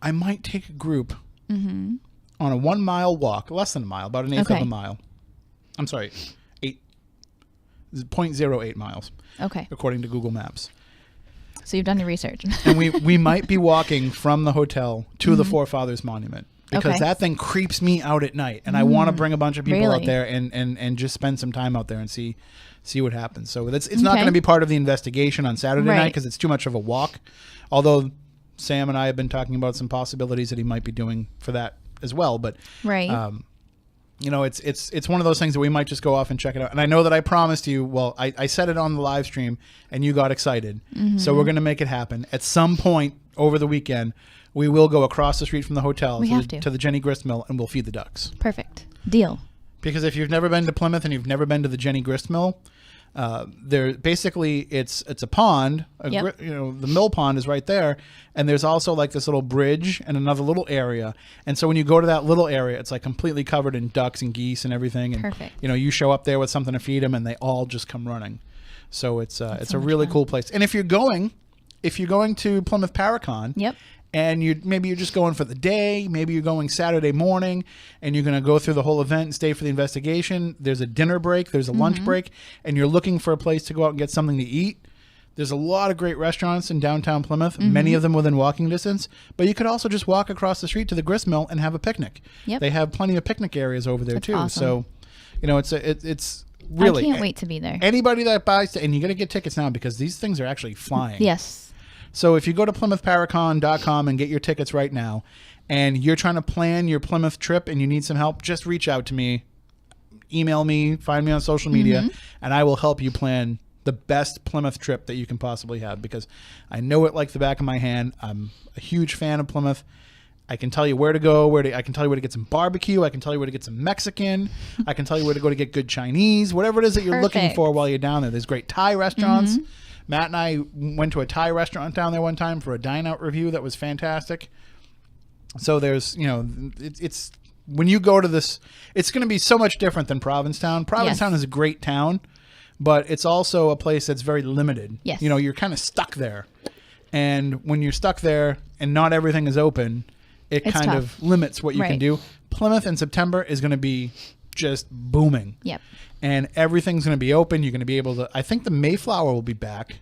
I might take a group on a 1 mile walk, less than a mile, about an eighth of a mile. I'm sorry, 0.08 miles. Okay. According to Google Maps. So you've done your research. And we might be walking from the hotel to the Forefathers Monument. Because that thing creeps me out at night, and I want to bring a bunch of people out there and just spend some time out there and see what happens. So it's not going to be part of the investigation on Saturday night because it's too much of a walk. Although Sam and I have been talking about some possibilities that he might be doing for that as well. But you know, it's one of those things that we might just go off and check it out. And I know that I promised you. Well, I said it on the live stream, and you got excited. So we're going to make it happen at some point over the weekend. We will go across the street from the hotel to the Jenny Grist Mill, and we'll feed the ducks. Perfect. Deal. Because if you've never been to Plymouth and you've never been to the Jenny Grist Mill, there basically it's a pond. You know, the mill pond is right there, and there's also like this little bridge and another little area. And so when you go to that little area, it's like completely covered in ducks and geese and everything. And Perfect. you know, you show up there with something to feed them, and they all just come running. So it's a really cool place. And if you're going to Plymouth Paracon, and maybe you're just going for the day, maybe you're going Saturday morning, and you're going to go through the whole event and stay for the investigation. There's a dinner break, there's a lunch break, and you're looking for a place to go out and get something to eat. There's a lot of great restaurants in downtown Plymouth, many of them within walking distance. But you could also just walk across the street to the grist mill and have a picnic. They have plenty of picnic areas over there too. Awesome. So, you know, it's really. I can't wait to be there. Anybody that buys, and you got to get tickets now because these things are actually flying. Yes. So if you go to PlymouthParacon.com and get your tickets right now, and you're trying to plan your Plymouth trip and you need some help, just reach out to me, email me, find me on social media, and I will help you plan the best Plymouth trip that you can possibly have, because I know it like the back of my hand. I'm a huge fan of Plymouth. I can tell you where to go, I can tell you where to get some barbecue, I can tell you where to get some Mexican, I can tell you where to go to get good Chinese, whatever it is that you're looking for while you're down there. There's great Thai restaurants. Matt and I went to a Thai restaurant down there one time for a dine-out review that was fantastic. So there's, you know, it's when you go to this, it's going to be so much different than Provincetown. Provincetown is a great town, but it's also a place that's very limited. Yes. You know, you're kind of stuck there. And when you're stuck there and not everything is open, it's kind of limits what you can do. Plymouth in September is going to be just booming. Yep. And everything's going to be open. You're going to be able to. I think the Mayflower will be back.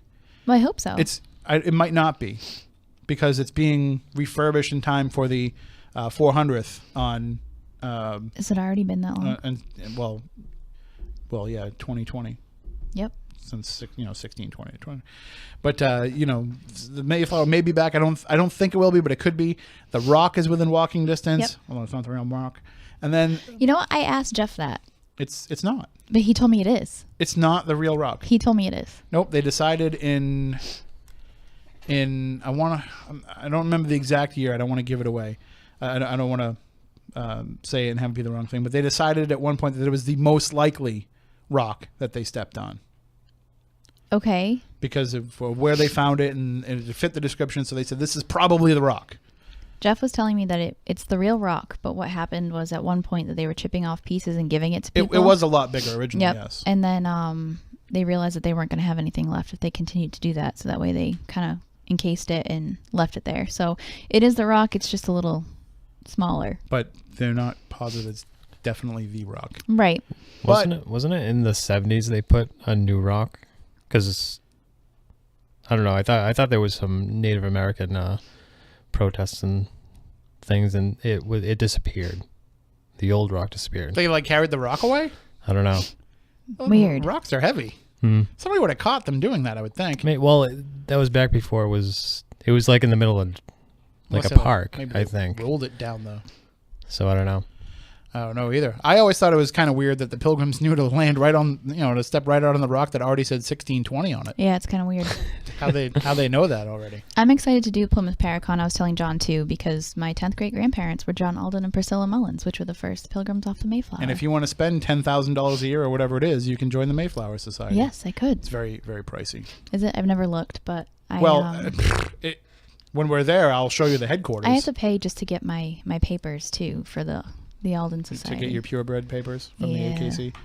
Well, I hope so. It might not be, because it's being refurbished in time for the 400th on. Has it already been that long? Well, yeah, 2020. Yep. Since 16, 20. But you know, the Mayflower may be back. I don't think it will be, but it could be. The Rock is within walking distance. Yep. Although it's not the real Rock. And then you know what? I asked Jeff that. It's not. But he told me it is. It's not the real Rock. He told me it is. Nope. They decided in I don't remember the exact year. I don't want to give it away. I don't want to say it and have it be the wrong thing. But they decided at one point that it was the most likely rock that they stepped on. Okay. Because of where they found it and it fit the description. So they said, this is probably the Rock. Jeff was telling me that it's the real Rock, but what happened was at one point that they were chipping off pieces and giving it to people. It was a lot bigger originally, yes. And then they realized that they weren't going to have anything left if they continued to do that. So that way they kind of encased it and left it there. So it is the Rock. It's just a little smaller. But they're not positive it's definitely the Rock. Right. Wasn't it in the 70s they put a new rock? Because I don't know. I thought there was some Native American protests and things, and it disappeared. The old rock disappeared. They carried the rock away? I don't know. Weird. Rocks are heavy. Somebody would have caught them doing that, I would think. Well, that was back before it was like in the middle of like a park, I think. Rolled it down though. So I don't know. I don't know either. I always thought it was kind of weird that the Pilgrims knew to land right on, to step right out on the rock that already said 1620 on it. Yeah, it's kind of weird. How they know that already. I'm excited to do Plymouth Paracon. I was telling John too, because my 10th great grandparents were John Alden and Priscilla Mullins, which were the first Pilgrims off the Mayflower. And if you want to spend $10,000 a year or whatever it is, you can join the Mayflower Society. Yes, I could. It's very, very pricey. Is it? I've never looked, but when we're there, I'll show you the headquarters. I have to pay just to get my papers too for the Alden Society. To get your purebred papers from the AKC.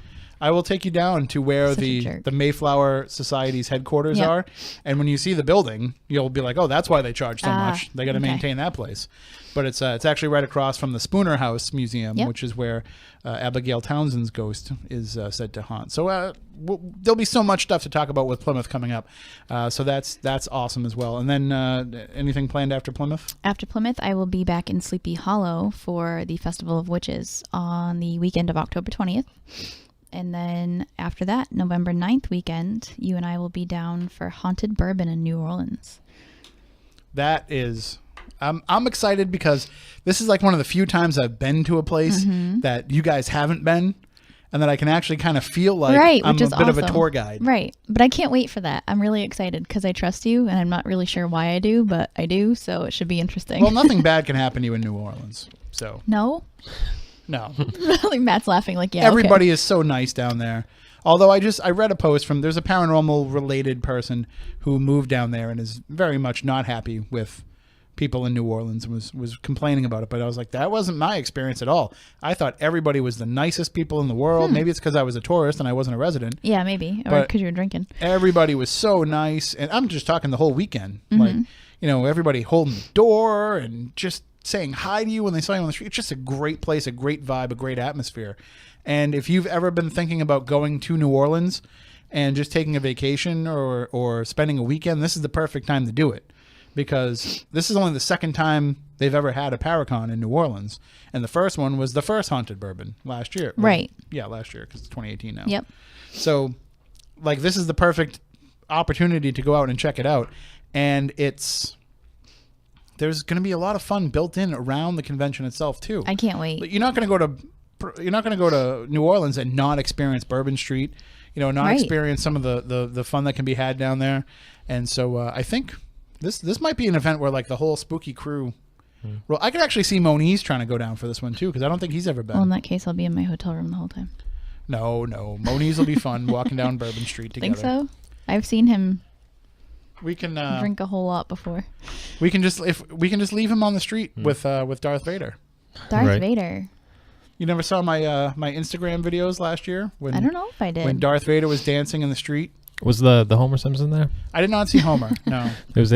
I will take you down to where the Mayflower Society's headquarters are. And when you see the building, you'll be like, oh, that's why they charge so much. They got to maintain that place. But it's actually right across from the Spooner House Museum, which is where Abigail Townsend's ghost is said to haunt. So there'll be so much stuff to talk about with Plymouth coming up. So that's awesome as well. And then anything planned after Plymouth? After Plymouth, I will be back in Sleepy Hollow for the Festival of Witches on the weekend of October 20th. And then after that, November 9th weekend, you and I will be down for Haunted Bourbon in New Orleans. That is... I'm excited because this is like one of the few times I've been to a place that you guys haven't been, and that I can actually kind of feel like I'm a bit of a tour guide. Right. But I can't wait for that. I'm really excited because I trust you, and I'm not really sure why I do, but I do, so it should be interesting. Well, nothing bad can happen to you in New Orleans. So No? No. Like Matt's laughing like, yeah, everybody is so nice down there. Although I read a post there's a paranormal related person who moved down there and is very much not happy with people in New Orleans and was complaining about it. But I was like, that wasn't my experience at all. I thought everybody was the nicest people in the world. Maybe it's because I was a tourist and I wasn't a resident. Yeah, maybe. Or because you were drinking. Everybody was so nice. And I'm just talking the whole weekend. Like, everybody holding the door and just saying hi to you when they saw you on the street. It's just a great place, a great vibe, a great atmosphere. And if you've ever been thinking about going to New Orleans and just taking a vacation or spending a weekend, this is the perfect time to do it. Because this is only the second time they've ever had a Paracon in New Orleans. And the first one was the first Haunted Bourbon last year. Right. Yeah, last year, because it's 2018 now. Yep. So, like, this is the perfect opportunity to go out and check it out. And there's going to be a lot of fun built in around the convention itself, too. I can't wait. You're not going to go to New Orleans and not experience Bourbon Street, not experience some of the fun that can be had down there. And so I think... This might be an event where like the whole spooky crew. Well, I could actually see Moniz trying to go down for this one too because I don't think he's ever been. Well, in that case, I'll be in my hotel room the whole time. No, Moniz will be fun walking down Bourbon Street together. Think so? I've seen him. We can drink a whole lot before. We can just leave him on the street with Darth Vader. Darth Vader. You never saw my my Instagram videos last year? I don't know if I did. When Darth Vader was dancing in the street. Was the Homer Simpson there? I did not see Homer. No. There was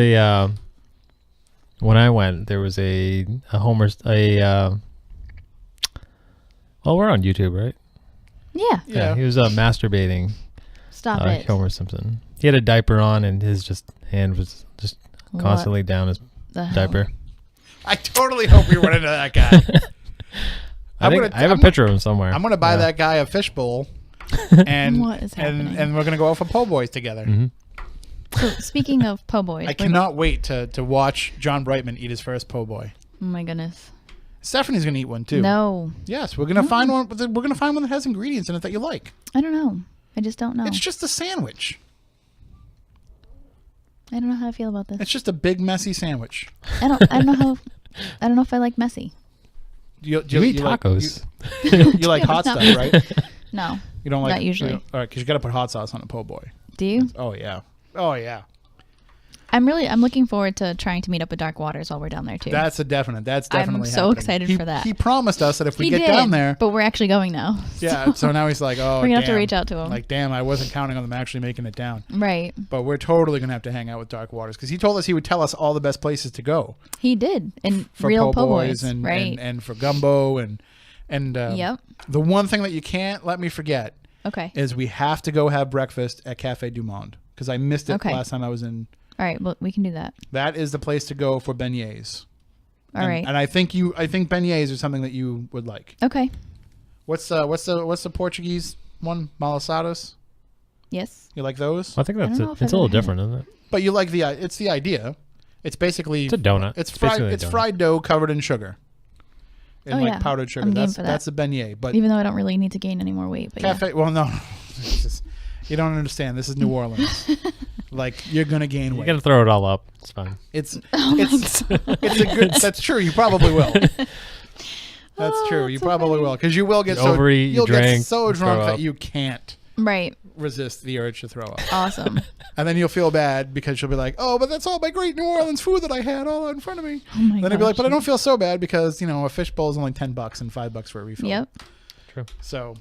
when I went, there was a Homer well, we're on YouTube, right? Yeah. He was masturbating. Stop it. Homer Simpson. He had a diaper on, and his hand was just constantly down his diaper. I totally hope we run into that guy. I have a picture of him somewhere. I'm gonna buy that guy a fishbowl. And what is happening? And we're gonna go out for po' boys together. So speaking of po' boys, I cannot wait to watch John Brightman eat his first po' boy. Oh my goodness! Stephanie's gonna eat one too. No. Yes, we're gonna find one. We're gonna find one that has ingredients in it that you like. I don't know. I just don't know. It's just a sandwich. I don't know how I feel about this. It's just a big messy sandwich. I don't know if I like messy. You eat tacos. You like hot stuff, right? No. You don't like. Not usually. All right, because you got to put hot sauce on a po' boy. Do you? Oh yeah. Oh yeah. I'm looking forward to trying to meet up with Dark Waters while we're down there too. That's definitely I'm so happening. excited for that. He promised us that if we get down there, but we're actually going now. Yeah. So now he's like, oh, we're gonna have to reach out to him. Like, damn, I wasn't counting on them actually making it down. Right. But we're totally gonna have to hang out with Dark Waters because he told us he would tell us all the best places to go. He did, and for real po' boys, and, right? And for gumbo and yep. The one thing that you can't let me forget. Okay. Is we have to go have breakfast at Cafe Du Monde because I missed it last time I was in. All right, well, we can do that. That is the place to go for beignets. All right. And I think beignets are something that you would like. Okay. What's the Portuguese malasadas? Yes. You like those? I think I don't that's know it. if It's I've a little ever had different, isn't it? But you like it's the idea. It's basically It's a donut. It's fried. basically a It's donut. fried dough covered in sugar. And Oh, like yeah. powdered sugar. I'm game That's for that. that's a beignet. But Even though I don't really need to gain any more weight, but cafe. Well, no. It's just- you don't understand. This is New Orleans. Like you're gonna gain You weight. gotta throw it all up. It's fine. It's it's a good. That's true. You probably will. That's true. You that's so probably funny. will because you will get You overeat, you you'll get drink, so you drunk throw that up. you can't yeah. Right. resist the urge to throw up, Awesome. and then you'll feel bad because you'll be like, "Oh, but that's all my great New Orleans food that I had all in front of me." Oh my Then you'll be like, gosh. "But I don't feel so bad because a fish bowl is only $10 and $5 for a refill." Yep. True. So,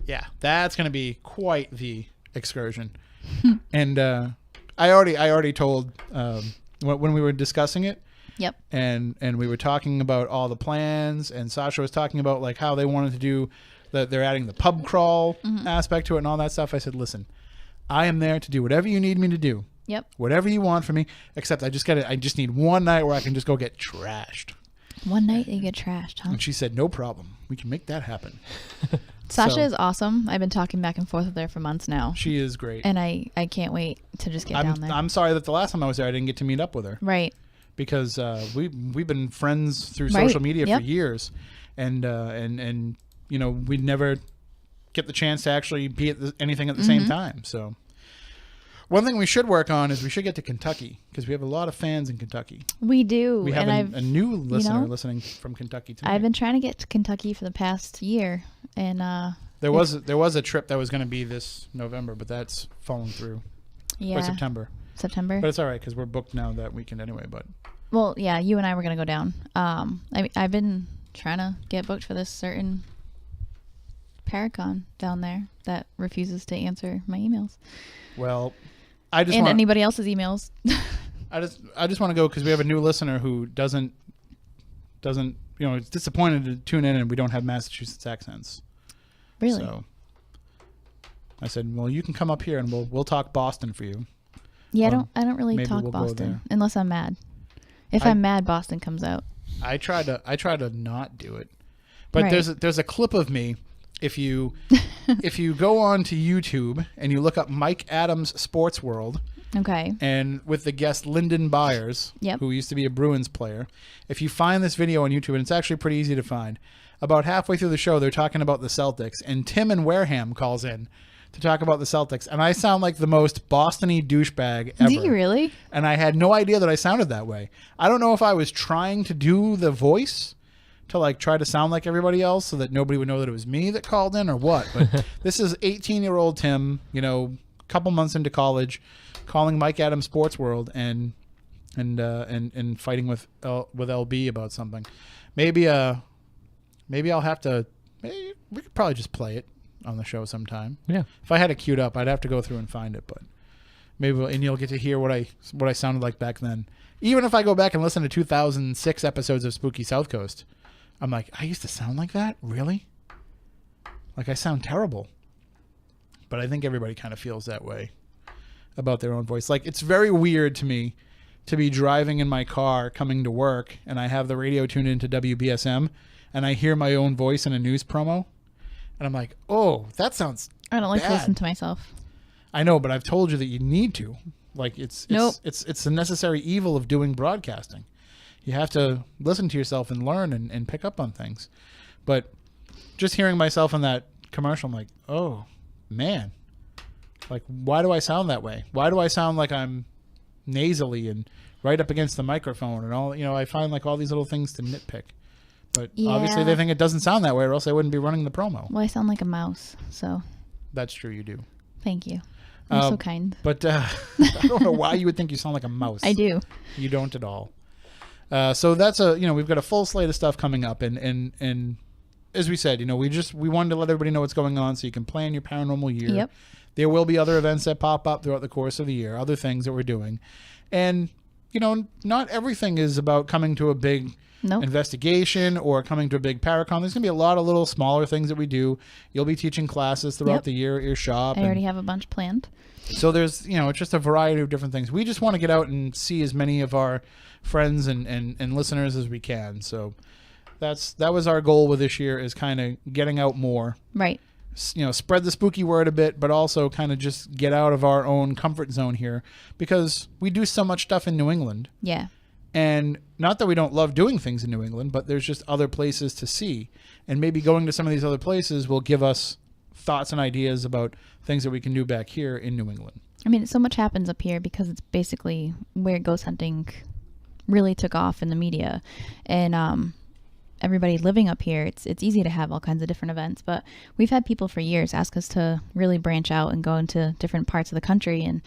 yeah, that's going to be quite the excursion. And I already told when we were discussing it. Yep. And we were talking about all the plans, and Sasha was talking about like how they wanted to do that. They're adding the pub crawl aspect to it and all that stuff. I said, listen, I am there to do whatever you need me to do. Yep. Whatever you want from me, except I just need one night where I can just go get trashed. One night you get trashed, huh? And she said, no problem. We can make that happen. Sasha So- is awesome. I've been talking back and forth with her for months now. She is great. And I can't wait to just get down there. I'm sorry that the last time I was there, I didn't get to meet up with her. Right. Because we've been friends through Right. social media Yep. for years, and we'd never get the chance to actually be at anything at the same time. So one thing we should work on is we should get to Kentucky because we have a lot of fans in Kentucky. We do. We have and a new listener know, listening from Kentucky tonight. I've been trying to get to Kentucky for the past year, and there was a trip that was going to be this November, but that's fallen through. yeah, Or September. But it's all right because we're booked now that weekend anyway. But well, yeah, you and I were gonna go down. I've been trying to get booked for this certain Paracon down there that refuses to answer my emails well, I just and want anybody else's emails. I just want to go because we have a new listener who doesn't is disappointed to tune in and we don't have Massachusetts accents. Really? So I said, well, you can come up here and we'll talk Boston for you. Yeah, Or I don't really maybe talk we'll go Boston there. unless I'm mad. If I'm mad, Boston comes out. I try to not do it, but Right. there's a clip of me. If you go on to YouTube and you look up Mike Adams Sports World, Okay. and with the guest Lyndon Byers, Yep. who used to be a Bruins player, if you find this video on YouTube, and it's actually pretty easy to find, about halfway through the show, they're talking about the Celtics, and Tim in Wareham calls in to talk about the Celtics, and I sound like the most Boston-y douchebag ever. Do you really? And I had no idea that I sounded that way. I don't know if I was trying to do the voice to like try to sound like everybody else so that nobody would know that it was me that called in or what. But this is 18-year-old Tim, couple months into college, calling Mike Adams Sports World and fighting with LB about something. Maybe I'll have to. Maybe we could probably just play it on the show sometime. Yeah. If I had it queued up, I'd have to go through and find it, but maybe and you'll get to hear what I sounded like back then. Even if I go back and listen to 2006 episodes of Spooky South Coast, I'm like, I used to sound like that? Really? Like I sound terrible. But I think everybody kind of feels that way about their own voice. Like it's very weird to me to be driving in my car coming to work and I have the radio tuned into WBSM and I hear my own voice in a news promo. And I'm like, oh, that sounds I don't like to bad. listen to myself. I know, but I've told you that you need to. Like it's Nope. it's the necessary evil of doing broadcasting. You have to listen to yourself and learn and pick up on things. But just hearing myself in that commercial, I'm like, oh man, like why do I sound that way? Why do I sound like I'm nasally and right up against the microphone and all? I find like all these little things to nitpick. But obviously Yeah. they think it doesn't sound that way, or else I wouldn't be running the promo. Well, I sound like a mouse, so That's true, you do. thank you. You're so kind. But I don't know why you would think you sound like a mouse. I do. You don't at all. So that's we've got a full slate of stuff coming up, and as we said, we wanted to let everybody know what's going on so you can plan your paranormal year. Yep. There will be other events that pop up throughout the course of the year, other things that we're doing, and not everything is about coming to a big Nope. investigation or coming to a big Paracon. There's gonna be a lot of little smaller things that we do. You'll be teaching classes throughout Yep. the year at your shop. I already have a bunch planned. So there's, it's just a variety of different things. We just want to get out and see as many of our friends and listeners as we can. So that was our goal with this year, is kind of getting out more, Right. spread the spooky word a bit, but also kind of just get out of our own comfort zone here, because we do so much stuff in New England. Yeah. And not that we don't love doing things in New England, but there's just other places to see. And maybe going to some of these other places will give us thoughts and ideas about things that we can do back here in New England. I mean, so much happens up here because it's basically where ghost hunting really took off in the media. And everybody living up here, it's easy to have all kinds of different events. But we've had people for years ask us to really branch out and go into different parts of the country. And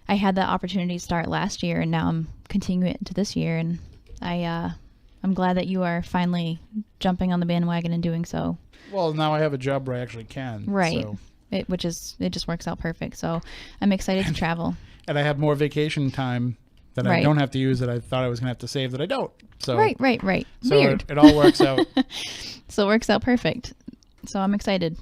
I had that opportunity to start last year, and now I'm continuing it into this year. And I'm glad that you are finally jumping on the bandwagon and doing so. Well, now I have a job where I actually can. Right. So. It just works out perfect. So I'm excited to travel. And I have more vacation time that I don't have to use that I thought I was going to have to save that I don't. So Right. So Weird. It all works out. So it works out perfect. So I'm excited.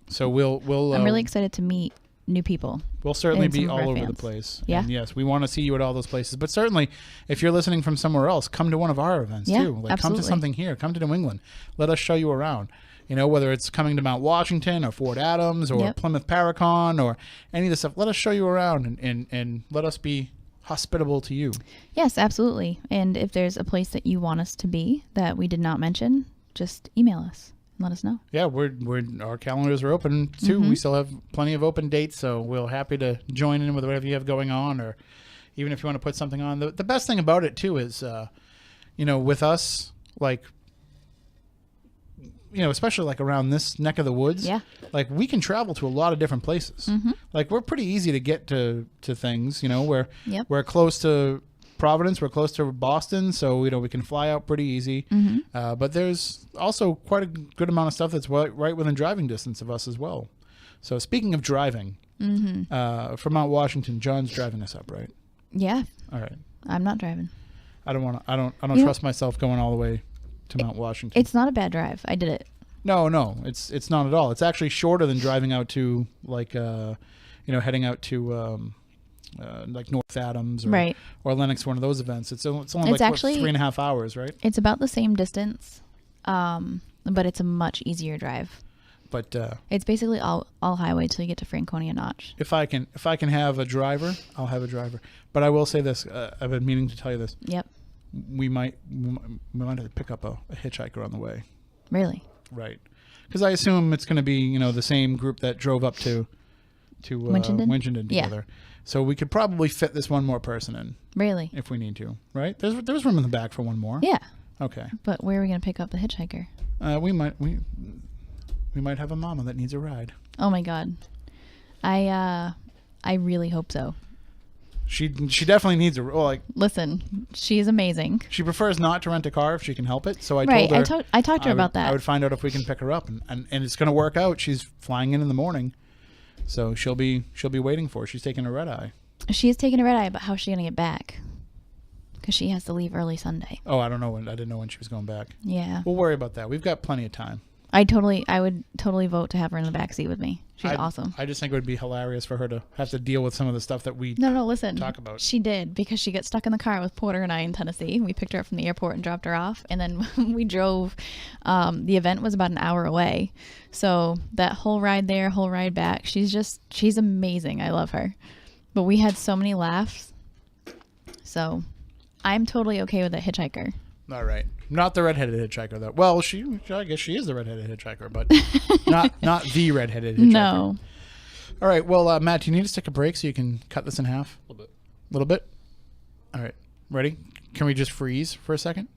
So we'll I'm really excited to meet new people. We'll certainly and some be of our all over fans. the place. Yeah. And yes, we want to see you at all those places. But certainly, if you're listening from somewhere else, come to one of our events Yeah, too. Like, absolutely. come to something here. Come to New England. Let us show you around. Whether it's coming to Mount Washington or Fort Adams or Yep. Plymouth Paracon or any of this stuff. Let us show you around and let us be hospitable to you. Yes, absolutely. And if there's a place that you want us to be that we did not mention, just email us and let us know. Yeah, our calendars are open too. Mm-hmm. We still have plenty of open dates, so we're happy to join in with whatever you have going on, or even if you want to put something on. The best thing about it too is, with us, like, especially like around this neck of the woods, Yeah. like we can travel to a lot of different places. Mm-hmm. Like we're pretty easy to get to things. We're Yep. close to Providence, we're close to Boston, so we can fly out pretty easy. Mm-hmm. But there's also quite a good amount of stuff that's right within driving distance of us as well. So speaking of driving, from Mount Washington, John's driving us up, right? Yeah. All right. I'm not driving. I don't trust myself going all the way to Mount Washington. It's not a bad drive. I did it. No, it's not at all. It's actually shorter than driving out to heading out to like North Adams or Lenox, one of those events. It's only like actually 3.5 hours, right? It's about the same distance, but it's a much easier drive. But It's basically all highway till you get to Franconia Notch. if I can have a driver, I'll have a driver. But I will say this: I've been meaning to tell you this. Yep. We might have to pick up a hitchhiker on the way, Really? right? Because I assume it's going to be the same group that drove up to Winchendon Yeah. together. So we could probably fit this one more person in Really? if we need to, right? There's room in the back for one more. Yeah. Okay. But where are we going to pick up the hitchhiker? We might have a mama that needs a ride. Oh my God. I really hope so. She definitely needs Listen, she's amazing. she prefers not to rent a car if she can help it. So I Right. told her I talked to her about that. I would find out if we can pick her up, and it's going to work out. She's flying in the morning, so she'll be waiting for her. She's taking a red eye. She is taking a red eye, but how's she going to get back? Because she has to leave early Sunday. Oh, I don't know when. I didn't know when she was going back. Yeah. We'll worry about that. We've got plenty of time. I would totally vote to have her in the backseat with me. She's awesome. I just think it would be hilarious for her to have to deal with some of the stuff that we No, listen. talk about. She did, because she got stuck in the car with Porter and I in Tennessee. We picked her up from the airport and dropped her off. And then we drove. The event was about an hour away. So that whole ride there, whole ride back, she's amazing. I love her. But we had so many laughs. So I'm totally okay with a hitchhiker. All right. Not the redheaded hitchhiker, though. Well, I guess she is the redheaded hitchhiker, but not the redheaded hitchhiker. No. All right. Well, Matt, do you need to take a break so you can cut this in half? A little bit. A little bit? All right. Ready? Can we just freeze for a second?